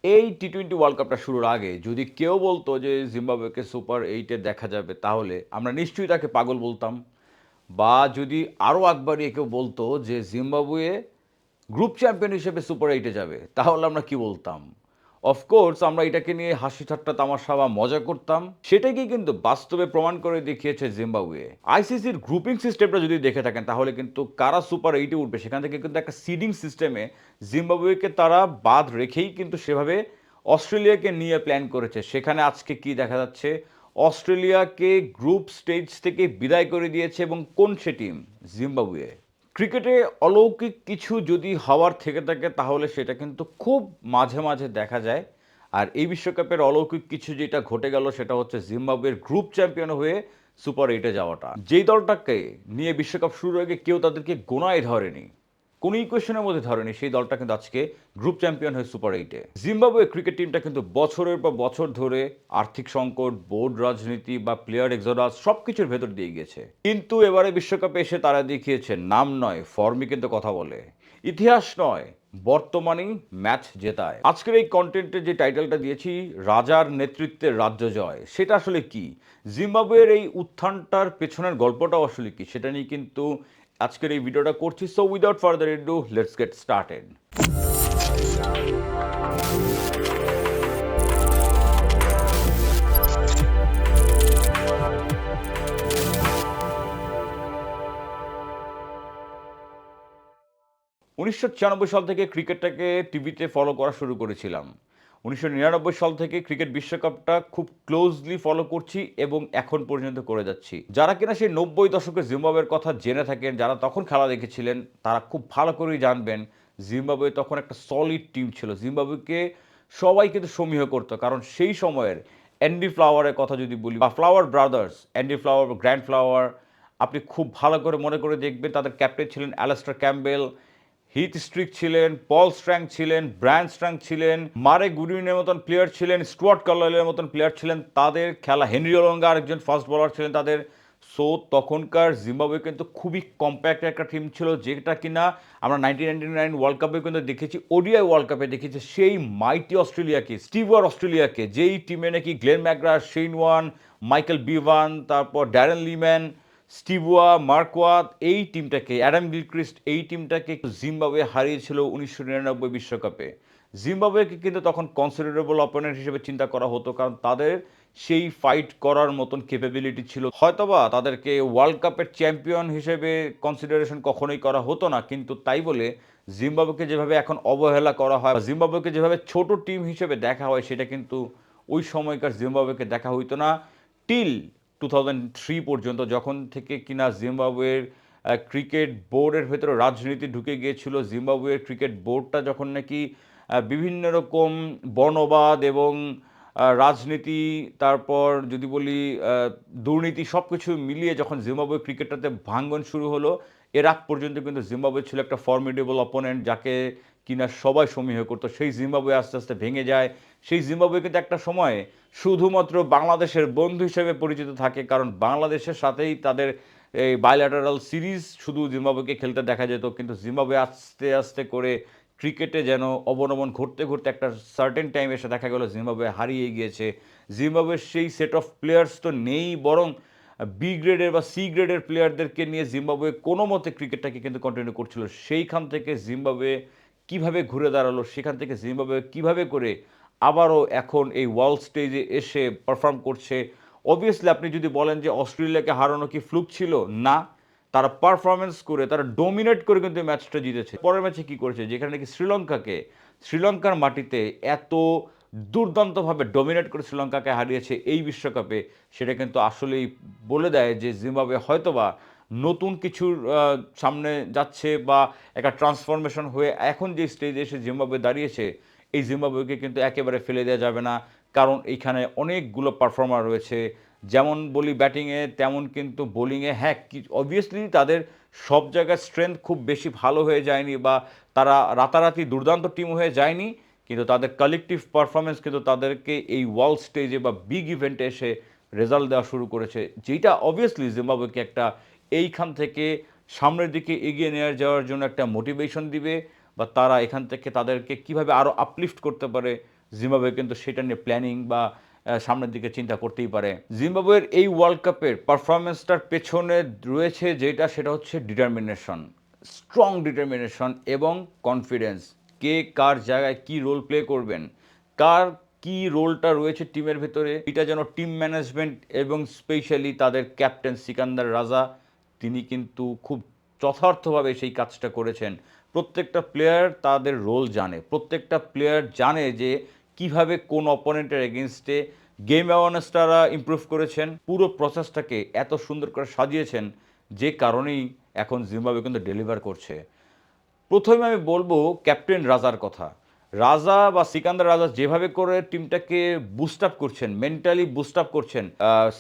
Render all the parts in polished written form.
এই টি-20 ওয়ার্ল্ড কাপটা শুরুর আগে যদি কেউ বলতো যে জিম্বাবুয়েকে সুপার 8-এ দেখা যাবে তাহলে আমরা নিশ্চয়ই তাকে পাগল বলতাম। বা যদি আরও আগ বাড়িয়ে কেউ বলতো যে জিম্বাবুয়ে গ্রুপ চ্যাম্পিয়ন হিসেবে সুপার 8-এ যাবে তাহলে আমরা কি বলতাম? অফকোর্স আমরা এটাকে নিয়ে হাসি ঠাট্টা তামাশা বা মজা করতাম। সেটাকেই কিন্তু বাস্তবে প্রমাণ করে দেখিয়েছে জিম্বাবুয়ে। আইসিসির গ্রুপিং সিস্টেমটা যদি দেখে থাকেন তাহলে কিন্তু কারা সুপার 8-এ উঠবে সেখান থেকে কিন্তু একটা সিডিং সিস্টেমে জিম্বাবুয়েকে তারা বাদ রেখেই কিন্তু সেভাবে অস্ট্রেলিয়াকে নিয়ে প্ল্যান করেছে। সেখানে আজকে কি দেখা যাচ্ছে? অস্ট্রেলিয়াকে গ্রুপ স্টেজ থেকে বিদায় করে দিয়েছে এবং কোন সে টিম? জিম্বাবুয়ে। ক্রিকেটে অলৌকিক কিছু যদি হওয়ার থেকে থাকে তাহলে সেটা কিন্তু খুব মাঝে মাঝে দেখা যায়। আর এই বিশ্বকাপের অলৌকিক কিছু যেটা ঘটে গেল সেটা হচ্ছে জিম্বাবুয়ের গ্রুপ চ্যাম্পিয়ন হয়ে সুপার 8-এ যাওয়াটা। যেই দলটাকে নিয়ে বিশ্বকাপ শুরুর আগে কেউ তাদেরকে গোনায় ধরেনি, কোনো ইকুয়েশনের মধ্যে ধরেনি, সেই দলটা কিন্তু আজকে গ্রুপ চ্যাম্পিয়ন হয়ে সুপার 8-এ। জিম্বাবুয়ে ক্রিকেট টিমটা কিন্তু বছরের পর বছর ধরে আর্থিক সংকট, বোর্ড রাজনীতি বা প্লেয়ার এক্সোডাস সব কিছুর ভেতর দিয়ে গিয়েছে। কিন্তু এবারে বিশ্বকাপে এসে তারা দেখিয়েছে নাম নয়, ফর্মই কিন্তু কথা বলে। ইতিহাস নয়, বর্তমানেই ম্যাচ জেতায়। আজকের এই কন্টেন্টে যে টাইটেলটা দিয়েছি, রাজার নেতৃত্বের রাজ্য জয়, সেটা আসলে কি? জিম্বাবুয়ের এই উত্থানটার পেছনের গল্পটাও আসলে কি সেটা নিয়ে কিন্তু আজকের এই ভিডিওটা করছি। So without further edu let's get started. 1996 সাল থেকে ক্রিকেটটাকে টিভিতে ফলো করা শুরু করেছিলাম। 1999 সাল থেকে ক্রিকেট বিশ্বকাপটা খুব ক্লোজলি ফলো করছি এবং এখন পর্যন্ত করে যাচ্ছি। যারা কিনা সেই 90 দশকের জিম্বাবুয়ের কথা জেনে থাকেন, যারা তখন খেলা দেখেছিলেন, তারা খুব ভালো করেই জানবেন জিম্বাবুয়ে তখন একটা সলিড টিম ছিল। জিম্বাবুয়েকে সবাই কিন্তু সমীহ করতো, কারণ সেই সময়ের অ্যান্ডি ফ্লাওয়ারের কথা যদি বলি বা flower brothers, Andy flower, grand flower, আপনি খুব ভালো করে মনে করে দেখবেন তাদের ক্যাপ্টেন ছিলেন অ্যালাস্টার ক্যাম্বেল, হিথ স্ট্রিক ছিলেন, পল স্ট্র্যাং ছিলেন, ব্রায়ান স্ট্র্যাং ছিলেন, মারে গুডিনের মতন প্লেয়ার ছিলেন, স্টুয়ার্ট কার্লাইলের মতন প্লেয়ার ছিলেন। তাদের খেলা হেনরি অলঙ্গা আরেকজন ফাস্ট বোলার ছিলেন তাদের। সো তখনকার জিম্বাবুয়ে কিন্তু খুবই কম্প্যাক্ট একটা টিম ছিল, যেটা কিনা আমরা 1999 ওয়ার্ল্ড কাপে কিন্তু দেখেছি, ওডিআই ওয়ার্ল্ড কাপে দেখেছি সেই মাইটি অস্ট্রেলিয়াকে, স্টিভার অস্ট্রেলিয়াকে, যেই টিমে নাকি Glenn McGrath, Shane one, Michael Vivaan, তারপর ড্যারেন লিম্যান, স্টিভুয়া, মার্কওয়াত, এই টিমটাকে, অ্যাডাম গিলক্রিস্ট, এই টিমটাকে জিম্বাবুয়ে হারিয়েছিল 1999 বিশ্বকাপে। জিম্বাবুয়েকে কিন্তু তখন কনসিডারেবল অপোনেন্ট হিসেবে চিন্তা করা হতো, কারণ তাদের সেই ফাইট করার মতন ক্যাপাবিলিটি ছিল। হয়তোবা তাদেরকে ওয়ার্ল্ড কাপের চ্যাম্পিয়ন হিসেবে কনসিডারেশন কখনোই করা হতো না, কিন্তু তাই বলে জিম্বাবুয়েকে যেভাবে এখন অবহেলা করা হয়, জিম্বাবুয়েকে যেভাবে ছোট টিম হিসেবে দেখা হয়, সেটা কিন্তু ওই সময়কার জিম্বাবুয়েকে দেখা হইতো না টিল 2003 পর্যন্ত, যখন থেকে কিনা জিম্বাবুয়ের ক্রিকেট বোর্ডের ভেতরে রাজনীতি ঢুকে গিয়েছিল। জিম্বাবুয়ের ক্রিকেট বোর্ডটা যখন নাকি বিভিন্ন রকম বর্ণবাদ এবং রাজনীতি, তারপর যদি বলি দুর্নীতি, সব কিছু মিলিয়ে যখন জিম্বাবুয়ে ক্রিকেটটাতে ভাঙ্গন শুরু হলো, এর আগ পর্যন্ত কিন্তু জিম্বাবুয়ে ছিল একটা ফর্মিডেবল অপোনেন্ট, যাকে কিনা সবাই সমীহ করতো। সেই জিম্বাবুয়ে আস্তে আস্তে ভেঙে যায়। সেই জিম্বাবুয়ে কিন্তু একটা সময়ে শুধুমাত্র বাংলাদেশের বন্ধু হিসেবে পরিচিত থাকে, কারণ বাংলাদেশের সাথেই তাদের এই বাইল্যাটারাল সিরিজ শুধু জিম্বাবুয়েকে খেলতে দেখা যেত। কিন্তু জিম্বাবুয়ে আস্তে আস্তে করে ক্রিকেটে যেন অবনমন ঘটতে ঘটতে একটা সার্টেন টাইম এসে দেখা গেল জিম্বাবুয়ে হারিয়ে গিয়েছে। জিম্বাবুয়ের সেই সেট অফ প্লেয়ার্স তো নেই, বরং বি গ্রেডের বা সি গ্রেডের প্লেয়ারদেরকে নিয়ে জিম্বাবুয়ে কোনো মতে ক্রিকেটটাকে কিন্তু কন্টিনিউ করছিল। সেইখান থেকে জিম্বাবুয়ে কিভাবে ঘুরে দাঁড়ালো, সেখান থেকে জিম্বাবুয়ে কিভাবে করে আবারও এখন এই ওয়ার্ল্ড স্টেজে এসে পারফর্ম করছে। অবভিয়াসলি আপনি যদি বলেন যে অস্ট্রেলিয়াকে হারানো কি ফ্লুক ছিল, না, তারা পারফরমেন্স করে, তারা ডোমিনেট করে কিন্তু ম্যাচটা জিতেছে। পরের ম্যাচে কি করেছে, যেখানে নাকি শ্রীলঙ্কার মাটিতে এত দুর্দান্তভাবে ডোমিনেট করে শ্রীলঙ্কাকে হারিয়েছে এই বিশ্বকাপে, সেটা কিন্তু আসলেই বলে দেয় যে জিম্বাবুয়ে হয়তোবা নতুন কিছুর সামনে যাচ্ছে, বা একটা ট্রান্সফরমেশন হয়ে এখন যে স্টেজে এসে জিম্বাবুয়ে দাঁড়িয়েছে, এই জিম্বাবুয়েকে কিন্তু একেবারে ফেলে দেওয়া যাবে না। কারণ এইখানে অনেকগুলো পারফর্মার রয়েছে, যেমন বলি ব্যাটিংয়ে তেমন কিন্তু বোলিংয়ে। হ্যাঁ, কি অবভিয়াসলি তাদের সব জায়গায় স্ট্রেংথ খুব বেশি ভালো হয়ে যায়নি, বা তারা রাতারাতি দুর্দান্ত টিম হয়ে যায়নি, কিন্তু তাদের কালেকটিভ পারফরমেন্স কিন্তু তাদেরকে এই ওয়ার্ল্ড স্টেজে বা বিগ ইভেন্টে এসে রেজাল্ট দেওয়া শুরু করেছে, যেটা অবভিয়াসলি জিম্বাবুয়েকে একটা এইখান থেকে সামনের দিকে এগিয়ে নিয়ে যাওয়ার জন্য একটা মোটিভেশন দিবে, বা তারা এখান থেকে তাদেরকে কিভাবে আরও আপলিফট করতে পারে জিম্বাবুয়ে কিন্তু সেটা নিয়ে প্ল্যানিং বা সামনের দিকে চিন্তা করতেই পারে। জিম্বাবুয়ের এই ওয়ার্ল্ড কাপের পারফরমেন্সটার পেছনে রয়েছে যেটা, সেটা হচ্ছে ডিটারমিনেশন, স্ট্রং ডিটারমিনেশন এবং কনফিডেন্স। কে কার জায়গায় কি রোল প্লে করবেন, কার কি রোলটা রয়েছে টিমের ভেতরে, এটা যেন টিম ম্যানেজমেন্ট এবং স্পেশালি তাদের ক্যাপ্টেন সিকান্দার রাজা, তিনি কিন্তু খুব যথার্থভাবে সেই কাজটা করেছেন। প্রত্যেকটা প্লেয়ার তাদের রোল জানে, প্রত্যেকটা প্লেয়ার জানে যে কিভাবে কোন অপোনেন্টের এগেনস্টে গেম অ্যাওয়ারনেস তারা ইমপ্রুভ করেছেন, পুরো প্রসেসটাকে এত সুন্দর করে সাজিয়েছেন, যে কারণেই এখন জিম্বাবুয়ে কিন্তু ডেলিভার করছে। প্রথমে আমি বলবো ক্যাপ্টেন রাজার কথা। রাজা বা সিকান্দার রাজা যেভাবে করে টিমটাকে বুস্ট আপ করছেন, মেন্টালি বুস্ট আপ করছেন,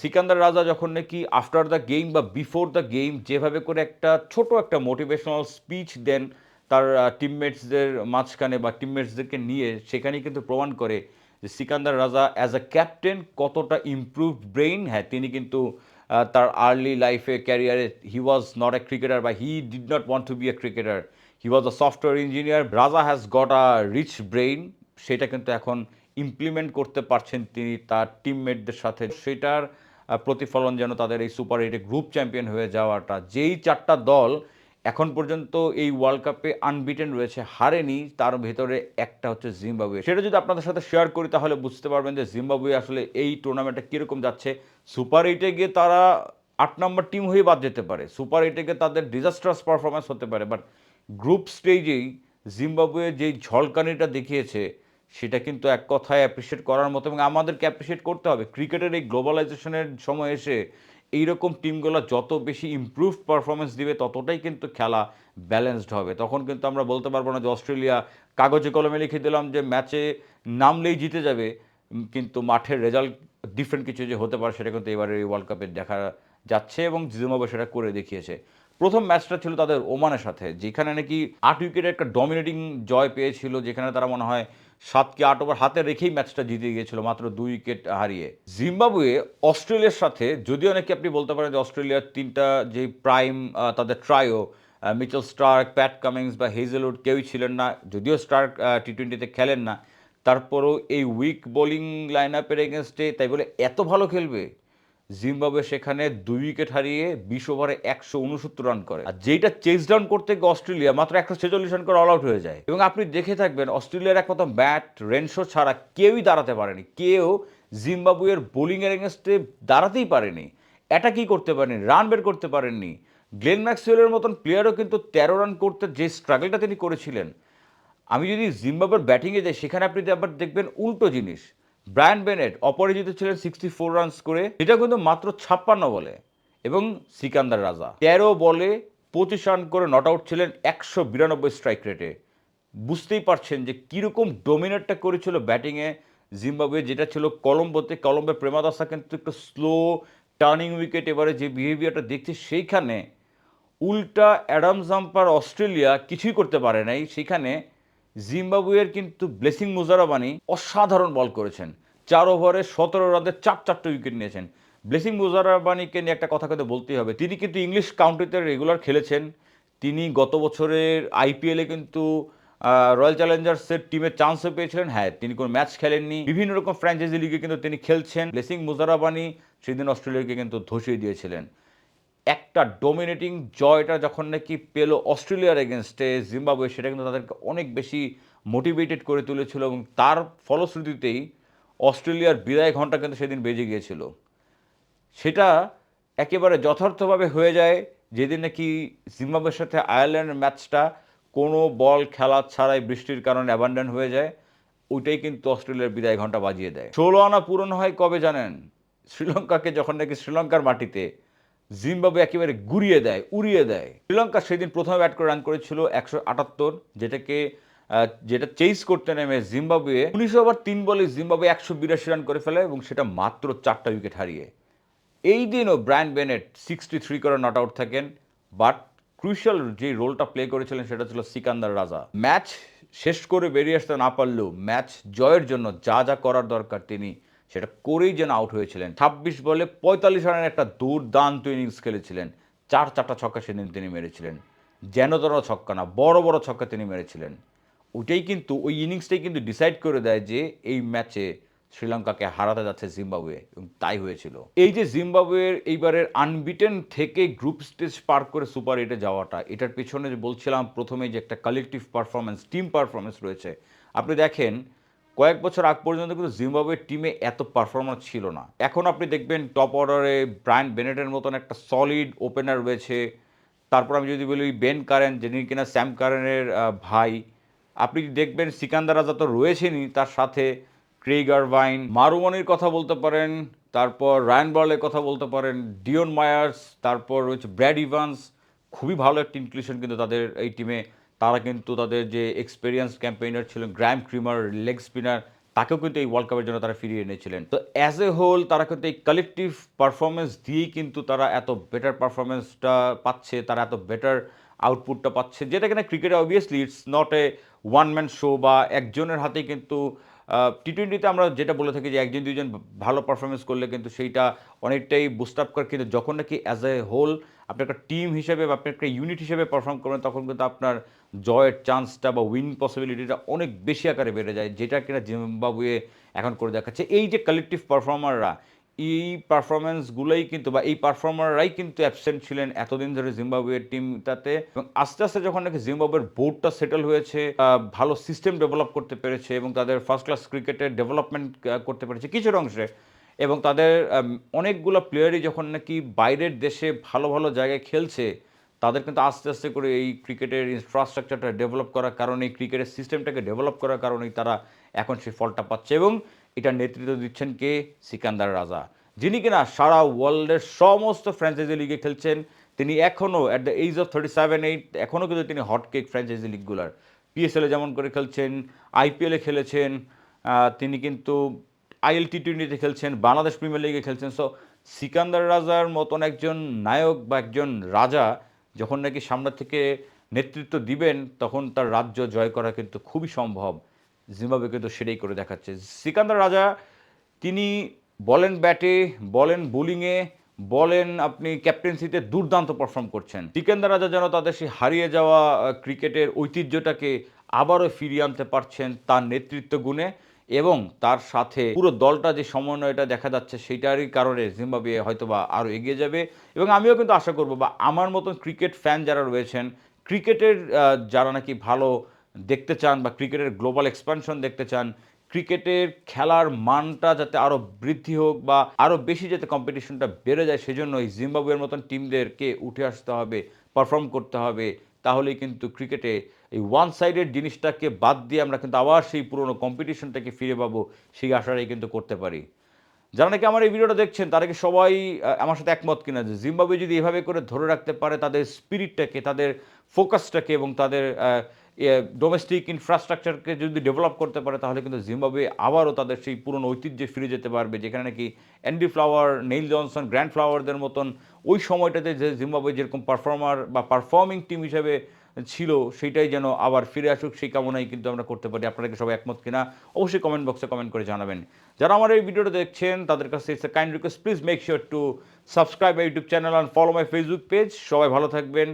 সিকান্দার রাজা যখন নাকি আফটার দ্য গেম বা বিফোর দ্য গেম যেভাবে করে একটা ছোট একটা মোটিভেশনাল স্পিচ দেন তার টিমমেটসদের মাঝখানে বা টিমমেটসদেরকে নিয়ে, সেখানেই কিন্তু প্রমাণ করে যে সিকান্দার রাজা অ্যাজ আ ক্যাপ্টেন কতটা ইমপ্রুভড ব্রেইন। হ্যাঁ, তিনি কিন্তু তার আর্লি লাইফে ক্যারিয়ারে হি ওয়াজ নট এ ক্রিকেটার বা he did not want to be a cricketer, he was a software engineer. Raja has got a rich brain, সেটা কিন্তু এখন ইমপ্লিমেন্ট করতে পারছেন তিনি তার টিমমেটদের সাথে। সেটার প্রতিফলন যেন তাদের এই সুপার এইটে গ্রুপ চ্যাম্পিয়ন হয়ে যাওয়াটা। যেই চারটা দল এখন পর্যন্ত এই ওয়ার্ল্ড কাপে আনবিটেন রয়েছে, হারেনি, তার ভেতরে একটা হচ্ছে জিম্বাবুয়ে। সেটা যদি আপনাদের সাথে শেয়ার করি তাহলে বুঝতে পারবেন যে জিম্বাবুয়ে আসলে এই টুর্নামেন্টে কীরকম যাচ্ছে। সুপার এইটে গিয়ে তারা 8 নম্বর টিম হয়ে বাদ যেতে পারে, সুপার এইটে গিয়ে তাদের ডিজাস্ট্রাস পারফরমেন্স হতে পারে, বাট গ্রুপ স্টেজেই জিম্বাবুয়ে যেই ঝলকানিটা দেখিয়েছে সেটা কিন্তু এক কথায় অ্যাপ্রিসিয়েট করার মতো, এবং আমাদেরকে অ্যাপ্রিসিয়েট করতে হবে। ক্রিকেটের এই গ্লোবালাইজেশনের সময় এসে এইরকম টিমগুলো যত বেশি ইমপ্রুভড পারফরমেন্স দিবে ততটাই কিন্তু খেলা ব্যালেন্সড হবে। তখন কিন্তু আমরা বলতে পারবো না যে অস্ট্রেলিয়া কাগজে কলমে লিখে দিলাম যে ম্যাচে নামলেই জিতে যাবে, কিন্তু মাঠের রেজাল্ট ডিফারেন্ট কিছু যে হতে পারে সেটা কিন্তু এবারে এই ওয়ার্ল্ড কাপে দেখা যাচ্ছে, এবং জিম্বাবুয়ে সেটা করে দেখিয়েছে। প্রথম ম্যাচটা ছিল তাদের ওমানের সাথে, যেখানে নাকি 8 উইকেটের একটা ডমিনেটিং জয় পেয়েছিল, যেখানে তারা মনে হয় 7 কি 8 ওভার হাতে রেখেই ম্যাচটা জিতে গিয়েছিল মাত্র 2 উইকেট হারিয়ে। জিম্বাবুয়ে অস্ট্রেলিয়ার সাথে, যদিও নাকি আপনি বলতে পারেন যে অস্ট্রেলিয়ার তিনটা যে প্রাইম তাদের trio, Mitchell Starc, Pat Cummins বা হেজেলউড কেউই ছিলেন না, যদিও স্টার্ক টি20তে খেলেন না, তারপরও এই উইক বোলিং লাইন আপের এগেনস্টে তাই বলে এত ভালো খেলবে। জিম্বাবুয়ে সেখানে 2 উইকেট হারিয়ে 20 ওভারে 169 রান করে, আর যেটা চেস ডাউন করতে গিয়ে অস্ট্রেলিয়া মাত্র 146 রান করে অল আউট হয়ে যায়। এবং আপনি দেখে থাকবেন অস্ট্রেলিয়ার একমাত্র ব্যাট রেনশো ছাড়া কেউই দাঁড়াতে পারেনি, কেউ জিম্বাবুয়ের বোলিংয়ের এগেনস্টে দাঁড়াতেই পারেনি, অ্যাটাকই করতে পারেনি, রান বের করতে পারেননি। গ্লেন ম্যাক্সওয়েলের মতন প্লেয়ারও কিন্তু 13 রান করতে যে স্ট্রাগলটা তিনি করেছিলেন। আমি যদি জিম্বাবুয়ের ব্যাটিংয়ে যাই সেখানে আপনি আবার দেখবেন উল্টো জিনিস। ব্রায়ান বেনেট অপরাজিত ছিলেন 64 রানস করে, এটা কিন্তু মাত্র 56 বলে, এবং সিকান্দার রাজা 13 বলে 25 রান করে নট আউট ছিলেন 192 স্ট্রাইক রেটে। বুঝতেই পারছেন যে কীরকম ডোমিনেটটা করেছিল ব্যাটিংয়ে জিম্বাবুয়ে, যেটা ছিল কলম্বোতে। কলম্বে প্রেমাদাসা কিন্তু একটু স্লো টার্নিং উইকেট, এবারে যে বিহেভিয়ারটা দেখছি সেইখানে উল্টা অ্যাডাম জাম্পার অস্ট্রেলিয়া কিছুই করতে পারে নাই। সেখানে জিম্বাবুয়ের কিন্তু ব্লেসিং মুজারাবানি অসাধারণ বল করেছেন, 4 ওভারে 17 রানে 4 উইকেট নিয়েছেন। ব্লেসিং মুজারাবানিকে নিয়ে একটা কথা কিন্তু বলতেই হবে, তিনি কিন্তু ইংলিশ কাউন্টিতে রেগুলার খেলেছেন। তিনি গত বছরের আইপিএলে কিন্তু রয়্যাল চ্যালেঞ্জার্সের টিমে চান্সও পেয়েছিলেন। হ্যাঁ, তিনি কোনো ম্যাচ খেলেননি, বিভিন্ন রকম ফ্র্যাঞ্চাইজি লিগে কিন্তু তিনি খেলছেন। ব্লেসিং মুজারাবানি সেদিন অস্ট্রেলিয়াকে কিন্তু ধসিয়ে দিয়েছিলেন। একটা ডমিনেটিং জয়টা যখন নাকি পেল অস্ট্রেলিয়ার এগেনস্টে জিম্বাবুয়ে, সেটা কিন্তু তাদেরকে অনেক বেশি মোটিভেটেড করে তুলেছিল, এবং তার ফলশ্রুতিতেই অস্ট্রেলিয়ার বিদায় ঘণ্টা কিন্তু সেদিন বেজে গিয়েছিল। সেটা একেবারে যথার্থভাবে হয়ে যায় যেদিন নাকি জিম্বাবুয়ের সাথে আয়ারল্যান্ডের ম্যাচটা কোনো বল খেলা ছাড়াই বৃষ্টির কারণে অ্যাবান্ডন হয়ে যায়। ওইটাই কিন্তু অস্ট্রেলিয়ার বিদায় ঘণ্টা বাজিয়ে দেয়। 16 আনা পূরণ হয় কবে জানেন? শ্রীলঙ্কাকে যখন নাকি শ্রীলঙ্কার মাটিতে জিম্বাবুয়ে একেবারে গুড়িয়ে দেয়, উড়িয়ে দেয়। শ্রীলঙ্কা সেদিন প্রথমে ব্যাট করে রান করেছিল 178, যেটা চেস করতে নেমে জিম্বাবুয়ে 19 ওভার 3 বলে জিম্বাবুয়ে 182 রান করে ফেলে, এবং সেটা মাত্র 4 উইকেট হারিয়ে। এই দিনও ব্রায়ান বেনেট 63 করে নট আউট থাকেন, বাট ক্রুশিয়াল যে রোলটা প্লে করেছিলেন সেটা ছিল সিকান্দার রাজা। ম্যাচ শেষ করে বেরিয়ে আসতে না পারলেও ম্যাচ জয়ের জন্য যা যা করার দরকার তিনি সেটা করেই যেন আউট হয়েছিলেন। 26 বলে 45 রানের একটা দুর্দান্ত ইনিংস খেলেছিলেন, 4 ছক্কা সেদিন তিনি মেরেছিলেন, যেন তেন ছক্কা না, বড় বড় ছক্কা তিনি মেরেছিলেন। ওইটাই কিন্তু ওই ইনিংসটাই কিন্তু ডিসাইড করে দেয় যে এই ম্যাচে শ্রীলঙ্কাকে হারাতে যাচ্ছে জিম্বাবুয়ে, এবং তাই হয়েছিল। এই যে জিম্বাবুয়ের এইবারের আনবিটেন থেকে গ্রুপ স্টেজ পার করে সুপার এইটে যাওয়াটা, এটার পেছনে যে বলছিলাম প্রথমে যে একটা কালেকটিভ পারফরমেন্স, টিম পারফরমেন্স রয়েছে। আপনি দেখেন কয়েক বছর আগ পর্যন্ত কিন্তু জিম্বাবুয়ের টিমে এত পারফরমেন্স ছিল না। এখন আপনি দেখবেন টপ অর্ডারে ব্রায়ান বেনেটের মতন একটা সলিড ওপেনার রয়েছে। তারপর আমি যদি বলি বেন কারেন, যিনি কিনা স্যাম কারেনের ভাই। আপনি দেখবেন সিকান্দার রাজা তো রয়েছেনই, তার সাথে ক্রেইগ আরভাইন, মারুমনির কথা বলতে পারেন, তারপর রায়ান বলের কথা বলতে পারেন, ডিওন মায়ার্স, তারপর রয়েছে ব্র্যাড ইভান্স। খুবই ভালো একটা ইনক্লুশন কিন্তু তাদের এই টিমে। তারা কিন্তু তাদের যে এক্সপেরিয়েন্স ক্যাম্পেইনার ছিলেন গ্র্যাম ক্রিমার, লেগ স্পিনার, তাকেও কিন্তু এই ওয়ার্ল্ড কাপের জন্য তারা ফিরিয়ে এনেছিলেন। তো অ্যাজ এ হোল তারা কিন্তু এই কালেকটিভ পারফরমেন্স দিয়েই কিন্তু তারা এত বেটার পারফরমেন্সটা পাচ্ছে, তারা এত বেটার আউটপুটটা পাচ্ছে, যেটা কিনা ক্রিকেটে obviously it's not a one man show বা একজনের হাতেই কিন্তু টি-টোয়েন্টিতে আমরা যেটা বলে থাকি যে একজন দুইজন ভালো পারফরমেন্স করলে কিন্তু সেইটা অনেকটাই বুস্ট আপ করে, কিন্তু যখন নাকি অ্যাজ এ হোল আপনি একটা টিম হিসেবে বা আপনি একটা ইউনিট হিসেবে পারফর্ম করবেন, তখন কিন্তু আপনার জয়ের চান্সটা বা উইনিং পসিবিলিটিটা অনেক বেশি আকারে বেড়ে যায়, যেটা কিনা জিম্বাবুয়ে এখন করে দেখাচ্ছে। এই যে কালেকটিভ পারফর্মাররা, এই পারফরমেন্সগুলোই কিন্তু বা এই পারফর্মাররাই কিন্তু অ্যাবসেন্ট ছিলেন এতদিন ধরে জিম্বাবুয়ের টিমটাতে, এবং আস্তে আস্তে যখন নাকি জিম্বাবুয়ের বোর্ডটা সেটেল হয়েছে, ভালো সিস্টেম ডেভেলপ করতে পেরেছে এবং তাদের ফার্স্ট ক্লাস ক্রিকেটের ডেভেলপমেন্ট করতে পেরেছে কিছুর অংশে, এবং তাদের অনেকগুলো প্লেয়ারই যখন নাকি বাইরের দেশে ভালো ভালো জায়গায় খেলছে, তাদের কিন্তু আস্তে আস্তে করে এই ক্রিকেটের ইনফ্রাস্ট্রাকচারটা ডেভেলপ করার কারণে, ক্রিকেটের সিস্টেমটাকে ডেভেলপ করার কারণেই তারা এখন সেই ফলটা পাচ্ছে, এবং এটা নেতৃত্ব দিচ্ছেন কে? সিকান্দার রাজা, যিনি কিনা সারা ওয়ার্ল্ডের সমস্ত ফ্র্যাঞ্চাইজি লিগে খেলছেন। তিনি এখনও অ্যাট দ্য এজ অফ 37-38 এখনও কিন্তু তিনি হটকেক ফ্র্যাঞ্চাইজি লিগগুলার, পিএসএলে যেমন করে খেলছেন, আইপিএলে খেলেছেন, তিনি কিন্তু আইএল টি-টোয়েন্টিতে খেলছেন, বাংলাদেশ প্রিমিয়ার লিগে খেলছেন। সো সিকান্দার রাজার মতন একজন নায়ক বা একজন রাজা যখন নাকি সামনে থেকে নেতৃত্ব দিবেন, তখন তার রাজ্য জয় করা কিন্তু খুবই সম্ভব। জিম্বাবুয়ে কিন্তু সেটাই করে দেখাচ্ছে। সিকান্দার রাজা তিনি বলেন ব্যাটে, বলেন বোলিংয়ে, বলেন আপনি ক্যাপ্টেন্সিতে দুর্দান্ত পারফর্ম করছেন। সিকান্দার রাজা যেন তাদের সেই হারিয়ে যাওয়া ক্রিকেটের ঐতিহ্যটাকে আবারও ফিরিয়ে আনতে পারছেন তার নেতৃত্ব গুণে, এবং তার সাথে পুরো দলটা যে সমন্বয়টা দেখা যাচ্ছে সেইটারই কারণে জিম্বাবুয়ে হয়তোবা আরও এগিয়ে যাবে। এবং আমিও কিন্তু আশা করব, বা আমার মতন ক্রিকেট ফ্যান যারা রয়েছেন, ক্রিকেটের যারা নাকি ভালো দেখতে চান বা ক্রিকেটের গ্লোবাল এক্সপানশন দেখতে চান, ক্রিকেটের খেলার মানটা যাতে আরও বৃদ্ধি হোক বা আরও বেশি যাতে কম্পিটিশনটা বেড়ে যায়, সেজন্য এই জিম্বাবুয়ের মতন টিমদেরকে উঠে আসতে হবে, পারফর্ম করতে হবে। তাহলেই কিন্তু ক্রিকেটে এই ওয়ান সাইডেড জিনিসটাকে বাদ দিয়ে আমরা কিন্তু আবার সেই পুরনো কম্পিটিশনটাকে ফিরে পাবো, সেই আশাটাই কিন্তু করতে পারি। যারা নাকি আমার এই ভিডিওটা দেখছেন, তারা কি সবাই আমার সাথে একমত কিনা যে জিম্বাবুয়ে যদি এভাবে করে ধরে রাখতে পারে তাদের স্পিরিটটাকে, তাদের ফোকাসটাকে এবং তাদের ডোমেস্টিক ইনফ্রাস্ট্রাকচারকে যদি ডেভেলপ করতে পারে, তাহলে কিন্তু জিম্বাবুয়ে আবারও তাদের সেই পুরনো ঐতিহ্যে ফিরে যেতে পারবে, যেখানে নাকি Andy Flower, Neil Johnson, Grant ফ্লাওয়ারদের মতন ওই সময়টাতে যে জিম্বাবুয়ে যেরকম পারফর্মার বা পারফর্মিং টিম হিসেবে ছিল, সেইটাই যেন আবার ফিরে আসুক, সেই কামনাই কিন্তু আমরা করতে পারি। আপনারা কি সবাই একমত কিনা অবশ্যই কমেন্ট বক্সে কমেন্ট করে জানাবেন। যারা আমার এই ভিডিওটা দেখছেন, তাদের কাছে it's a kind request, please make sure to subscribe my YouTube channel and follow my Facebook page. সবাই ভালো থাকবেন,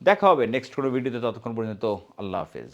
দেখা হবে নেক্সট কোনো ভিডিওতে, ততক্ষণ পর্যন্ত আল্লাহ হাফেজ।